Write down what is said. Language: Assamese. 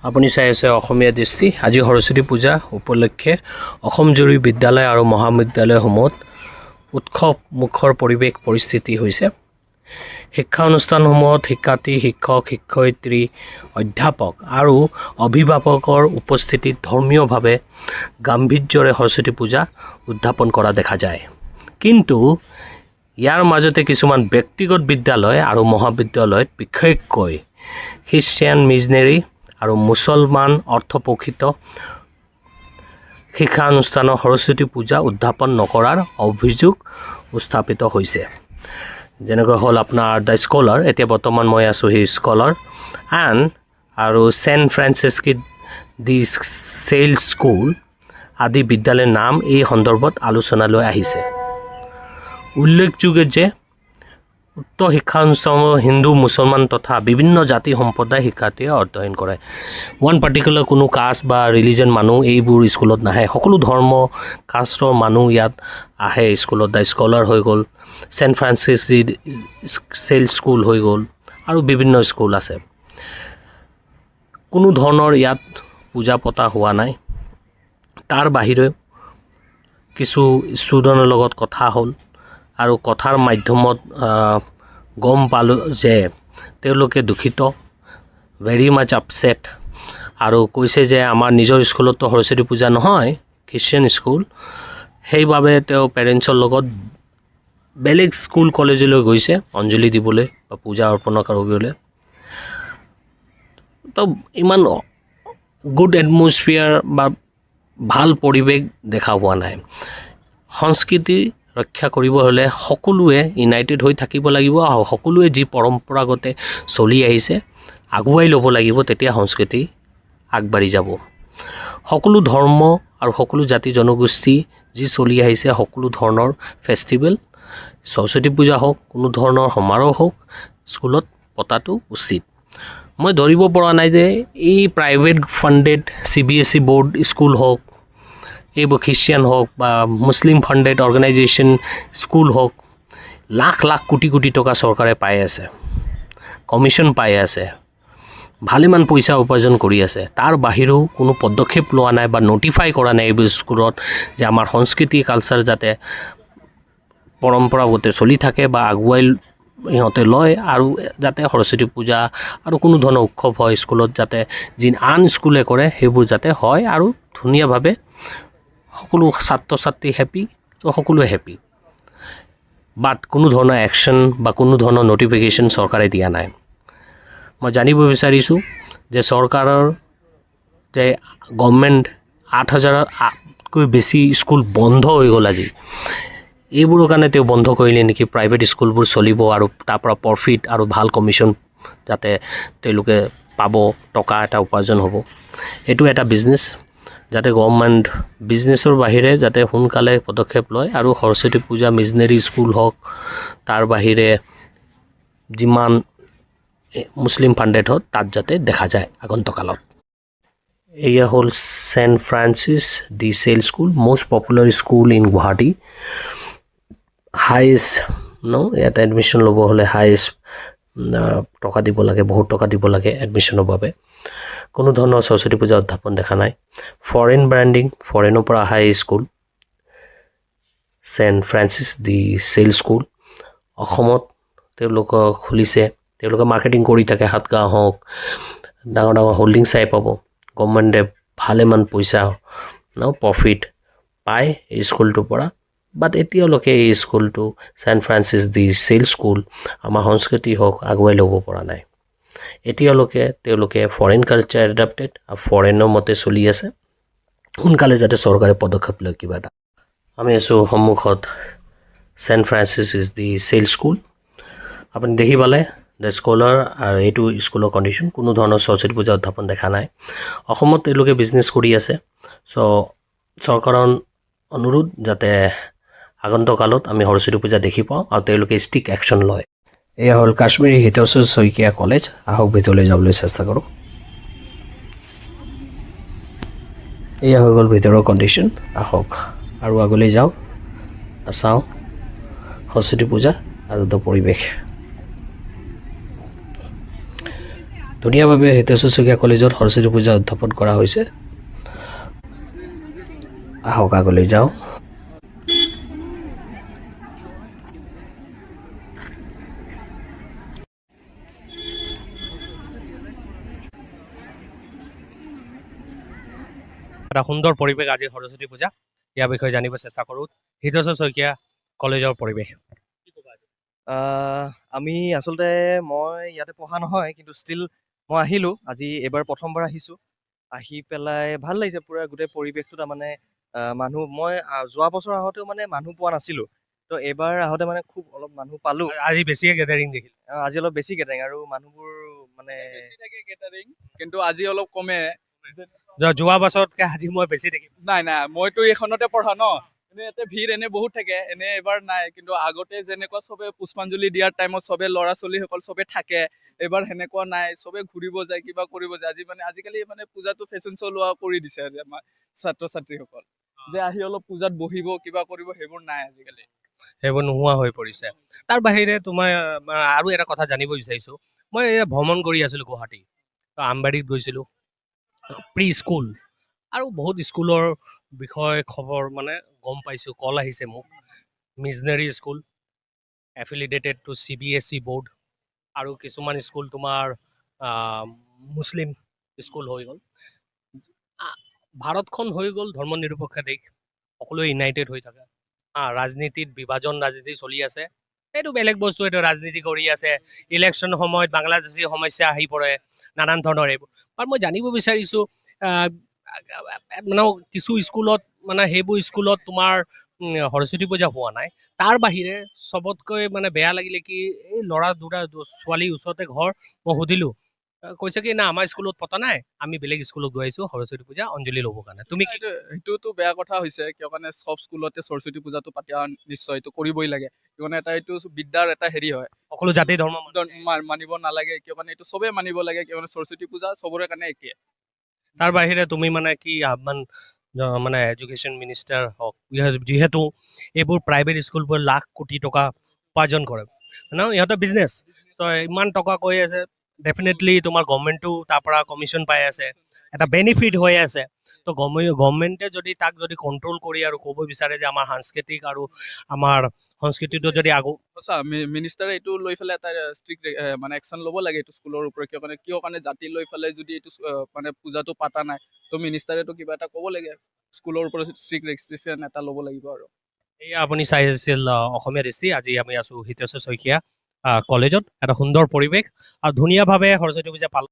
আপুনি চাই আছে অসমীয়া দৃষ্টি। আজি সৰস্বতী পূজা উপলক্ষে অসমজুৰি বিদ্যালয় আৰু মহাবিদ্যালয়সমূহত উৎসৱ মুখৰ পৰিৱেশ পৰিস্থিতি হৈছে। শিক্ষা অনুষ্ঠানসমূহত শিক্ষাৰ্থী, শিক্ষক, শিক্ষয়িত্ৰী, অধ্যাপক আৰু অভিভাৱকৰ উপস্থিতিত ধৰ্মীয়ভাৱে গাম্ভীৰ্যৰে সৰস্বতী পূজা উদযাপন কৰা দেখা যায়। কিন্তু ইয়াৰ মাজতে কিছুমান ব্যক্তিগত বিদ্যালয় আৰু মহাবিদ্যালয়ত বিশেষকৈ খ্ৰীষ্টিয়ান মিছনেৰী আৰু মুছলমান অৰ্থপ্ৰসিত শিক্ষানুষ্ঠানৰ সৰস্বতী পূজা উদযাপন নকৰাৰ অভিযোগ উত্থাপিত হৈছে। যেনেকৈ হ'ল আপোনাৰ দ্য স্কলাৰ, এতিয়া বৰ্তমান মই আছোঁ সেই স্কলাৰ আৰু scent Francis de Sales school আদি বিদ্যালয়ৰ নাম এই সন্দৰ্ভত আলোচনালৈ আহিছে। উল্লেখযোগ্য যে উক্ত শিক্ষানুষ্ঠানসমূহ হিন্দু, মুছলমান তথা বিভিন্ন জাতি সম্প্ৰদায়ৰ শিক্ষাৰ্থীয়ে অধ্যয়ন কৰে। ওৱান পাৰ্টিকুলাৰ কোনো কাষ্ট বা ৰিলিজন মানুহ এইবোৰ স্কুলত নাহে। সকলো ধৰ্ম কাষ্টৰ মানুহ ইয়াত আহে স্কুলত। দ্য স্কলাৰ হৈ গ'ল, scent Francis de Sales school হৈ গ'ল আৰু বিভিন্ন স্কুল আছে। কোনো ধৰণৰ ইয়াত পূজা পতা হোৱা নাই। তাৰ বাহিৰেও কিছু ষ্টুডেণ্টৰ লগত কথা হ'ল আৰু কথাৰ মাধ্যমত গম পালোঁ যে তেওঁলোকে দুখিত, ভেৰি মাছ আপছেট, আৰু কৈছে যে আমাৰ নিজৰ স্কুলতো সৰস্বতী পূজা নহয়, খ্ৰীষ্টিয়ান স্কুল, সেইবাবে তেওঁ পেৰেণ্টছৰ লগত বেলেগ স্কুল কলেজলৈ গৈছে অঞ্জলি দিবলৈ বা পূজা অৰ্পণ কৰিবলৈ। তো ইমান গুড এটমছফিয়াৰ বা ভাল পৰিৱেশ দেখা পোৱা নাই। সংস্কৃতি ৰক্ষা কৰিব হ'লে সকলোৱে ইউনাইটেড হৈ থাকিব লাগিব আৰু সকলোৱে যি পৰম্পৰাগতে চলি আহিছে আগুৱাই ল'ব লাগিব, তেতিয়া সংস্কৃতি আগবাঢ়ি যাব। সকলো ধৰ্ম আৰু সকলো জাতি জনগোষ্ঠী যি চলি আহিছে, সকলো ধৰণৰ ফেষ্টিভেল, সৰস্বতী পূজা হওক, কোনো ধৰণৰ সমাৰোহ হওক, স্কুলত পতাটো উচিত। মই ধৰিব পৰা নাই যে এই private funded CBSE board school হওক, এইবোৰ খ্ৰীষ্টিয়ান হওক বা মুছলিম ফাণ্ডেড অৰ্গেনাইজেশ্যন স্কুল হওক, লাখ লাখ কোটি কোটি টকা চৰকাৰে পাই আছে, কমিশ্যন পাই আছে, ভালেমান পইচা উপাৰ্জন কৰি আছে। তাৰ বাহিৰেও কোনো পদক্ষেপ লোৱা নাই বা নটিফাই কৰা নাই এইবোৰ স্কুলত যে আমাৰ সংস্কৃতি কালচাৰ যাতে পৰম্পৰাগতে চলি থাকে বা আগুৱাই সিহঁতে লয়, আৰু যাতে সৰস্বতী পূজা আৰু কোনো ধৰণৰ উৎসৱ হয় স্কুলত যাতে যি আন স্কুলে কৰে সেইবোৰ যাতে হয় আৰু ধুনীয়াভাৱে সকলো ছাত্ৰ ছাত্ৰী হেপী, তো সকলোৱে হেপী। বাট কোনো ধৰণৰ একশ্যন বা কোনো ধৰণৰ নটিফিকেশ্যন চৰকাৰে দিয়া নাই। মই জানিব বিচাৰিছোঁ যে চৰকাৰৰ যে গভৰ্ণমেণ্ট 8,000তকৈ বেছি স্কুল বন্ধ হৈ গ'ল আজি, এইবোৰৰ কাৰণে তেওঁ বন্ধ কৰিলে নেকি? প্ৰাইভেট স্কুলবোৰ চলিব আৰু তাৰ পৰা প্ৰফিট আৰু ভাল কমিশ্যন যাতে তেওঁলোকে পাব, টকা এটা উপাৰ্জন হ'ব। এইটো এটা বিজনেছ, যাতে গভৰ্ণমেণ্ট বিজনেছৰ বাহিৰে যাতে সোনকালে পদক্ষেপ লয় আৰু সৰস্বতী পূজা মিছনেৰী স্কুল হওক, তাৰ বাহিৰে যিমান মুছলিম ফাণ্ডেড হওক তাত যাতে দেখা যায় আগন্তকালত। এয়া হ'ল Saint Francis de Sales school, most popular school in Guwahati. Highest ইয়াত এডমিশ্যন ল'ব হ'লে হাইয়েষ্ট টকা দিব লাগে, বহুত টকা দিব লাগে এডমিশ্যনৰ বাবে। কোনো ধৰণৰ সৰস্বতী পূজা উদযাপন দেখা নাই। ফৰেন ব্ৰেণ্ডিং, ফৰেনৰ পৰা অহা এই school scent Francis de Sales school. অসমত তেওঁলোকক খুলিছে, তেওঁলোকে মাৰ্কেটিং কৰি থাকে, হাটগাঁও হওক, ডাঙৰ ডাঙৰ হোল্ডিং চাই পাব। গভৰ্ণমেণ্টে ভালেমান পইচা প্ৰফিট পায় এই স্কুলটোৰ পৰা। বাট এতিয়ালৈকে এই স্কুলটো scent Francis de Sales school আমাৰ সংস্কৃতি হওক আগুৱাই ল'ব পৰা নাই। এতিয়ালৈকে তেওঁলোকে ফৰেন কালচাৰ এডাপ্টেড আৰু ফৰেনৰ মতে চলি আছে। সোনকালে যাতে চৰকাৰে পদক্ষেপ লয় কিবা এটা। আমি আছোঁ সন্মুখত scent Francis de Sales school. আপুনি দেখি পালে দ্য স্কলাৰ, আৰু এইটো স্কুলৰ কণ্ডিশ্যন। কোনো ধৰণৰ সৰস্বতী পূজা উদযাপন দেখা নাই। অসমত তেওঁলোকে বিজনেছ কৰি আছে। চৰকাৰৰ অনুৰোধ যাতে আগন্তকালত আমি সৰস্বতী পূজা দেখি পাওঁ আৰু তেওঁলোকে ষ্ট্ৰিক্ট একশ্যন লয়। এয়া হ'ল কাশ্মীৰী হিতেশ্বৰ শইকীয়া কলেজ। আহক ভিতৰলৈ যাবলৈ চেষ্টা কৰোঁ। এয়া হৈ গ'ল ভিতৰৰ কণ্ডিশ্যন। আহক আৰু আগলৈ যাওঁ, চাওঁ সৰস্বতী পূজা আৰু পৰিৱেশ। ধুনীয়াভাৱে হিতেশ্বৰ শইকীয়া কলেজত সৰস্বতী পূজা উদযাপন কৰা হৈছে। আহক আগলৈ যাওঁ। এটা সুন্দৰ পৰিৱেশ আজি সৰস্বতী পূজা, ইয়াৰ বিষয়ে জানিব চেষ্টা কৰোঁ। হিতেশ্বৰ শইকীয়া কলেজৰ পৰিৱেশ। আমি আচলতে মই ইয়াতে পঢ়া নহয়, কিন্তু ষ্টিল মই আহিলোঁ আজি, এইবাৰ প্ৰথমবাৰ আহিছোঁ। আহি পেলাই ভাল লাগিছে পুৰা গোটেই পৰিৱেশটো। তাৰমানে মানুহ, মই যোৱা বছৰ আহোঁতেও মানে মানুহ পোৱা নাছিলোঁ, তো এইবাৰ আহোঁতে মানে খুব অলপ মানুহ পালোঁ। আজি বেছিয়ে গেডাৰিং দেখিলোঁ। আজি অলপ বেছি গেটাৰিং, আৰু মানুহবোৰ মানে বেছি থাকে গেটাৰিং, কিন্তু আজি অলপ কমে। যোৱা বছৰতকৈ আজি মই বেছি দেখিলোঁ। নাই মইতো এইখনতে পঢ়া ন, এনে ইয়াতে ভিৰ এনে বহুত থাকে, এনে এবাৰ নাই। কিন্তু আগতে যেনেকুৱা চবে পুষ্পাঞ্জলি দিয়াৰ টাইমত চবে ল'ৰা ছোৱালীসকল চবে থাকে, এইবাৰ সেনেকুৱা নাই। চবে ঘূৰিব যায়, কিবা কৰিব যায়। আজিকালি মানে পূজাটো ফেশ্বন শ্ব' লোৱা কৰি দিছে আজি আমাৰ ছাত্ৰ ছাত্ৰীসকল, যে আহি অলপ পূজাত বহিব, কিবা কৰিব, সেইবোৰ নাই আজিকালি। সেইবোৰ নোহোৱা হৈ পৰিছে। তাৰ বাহিৰে তোমাৰ আৰু এটা কথা জানিব বিচাৰিছোঁ। মই ভ্ৰমণ কৰি আছিলোঁ গুৱাহাটী, আমবাৰীত গৈছিলোঁ, প্ৰি স্কুল আৰু বহুত স্কুলৰ বিষয়ে খবৰ মানে গম পাইছোঁ। কল আহিছে মোক, missionary school affiliated two CBSE board, আৰু কিছুমান স্কুল তোমাৰ মুছলিম স্কুল হৈ গ'ল। ভাৰতখন হৈ গ'ল ধৰ্ম নিৰপেক্ষ দেশ, সকলোৱে ইউনাইটেড হৈ থাকে। ৰাজনীতিত বিভাজন ৰাজনীতি চলি আছে, এইটো বেলেগ বস্তু। এইটো ৰাজনীতি কৰি আছে, ইলেকশ্যন সময়ত বাংলাদেশী সমস্যা আহি পৰে, নানান ধৰণৰ এইবোৰ। আৰু মই জানিব বিচাৰিছোঁ, মানে কিছু স্কুলত মানে সেইবোৰ স্কুলত তোমাৰ সৰস্বতী পূজা হোৱা নাই। তাৰ বাহিৰে চবতকৈ মানে বেয়া লাগিলে কি, এই ল'ৰা দুটা ছোৱালী ওচৰতে ঘৰ, মই সুধিলোঁ, কৈছে কি না আমাৰ স্কুলত পতা নাই, আমি বেলেগ স্কুলত গৈ আহিছোঁ সৰস্বতী পূজা অঞ্জলি ল'বৰ কাৰণে। তুমি কি? সেইটোতো বেয়া কথা হৈছে, কিয় কাৰণে চব স্কুলতে সৰস্বতী পূজাটো পাতা নিশ্চয়, এইটো কৰিবই লাগে। কিয় এটা এইটো বিদ্যাৰ এটা হেৰি হয়, সকলো জাতি ধৰ্ম মানিব নালাগে। কিয় কাৰণে এইটো চবেই মানিব লাগে, কিয় কাৰণে সৰস্বতী পূজা চবৰে কাৰণে একে। তাৰ বাহিৰে তুমি মানে কি আহ্বান, মানে এডুকেশ্যন মিনিষ্টাৰ হওক, যিহেতু এইবোৰ প্ৰাইভেট স্কুলবোৰ লাখ কোটি টকা উপাৰ্জন কৰে ন, ইহঁতৰ বিজনেছ। ত' ইমান টকা কৈ আছে, ডেফিনেটলি তোমাৰ গভৰ্ণমেণ্টেও তাৰ পৰা কমিশ্যন পাই আছে, এটা বেনিফিট হৈ আছে। তো গভৰ্ণমেণ্টে যদি তাক যদি কণ্ট্ৰল কৰি আৰু ক'ব বিচাৰে যে আমাৰ সাংস্কৃতিক আৰু আমাৰ সংস্কৃতিটো যদি সঁচা, মিনিষ্টাৰে এইটো লৈ পেলাই এটা ষ্ট্ৰিক্ট মানে একশ্যন ল'ব লাগে এইটো স্কুলৰ ওপৰত। কিয় কাৰণে জাতি লৈ পেলাই যদি এইটো মানে পূজাটো পাতা নাই, তো মিনিষ্টাৰেতো কিবা এটা ক'ব লাগে, স্কুলৰ ওপৰত ষ্ট্ৰিক্ট ৰেষ্ট্ৰিকশ্যন এটা ল'ব লাগিব। আৰু এয়া আপুনি চাই আছিল অসমীয়া দৃষ্টি। আজি আমি আছোঁ হিতেশ্বৰ শইকীয়া কলেজত, এটা সুন্দৰ পৰিৱেশ আৰু ধুনীয়াভাৱে সৰস্বতী পূজা পালন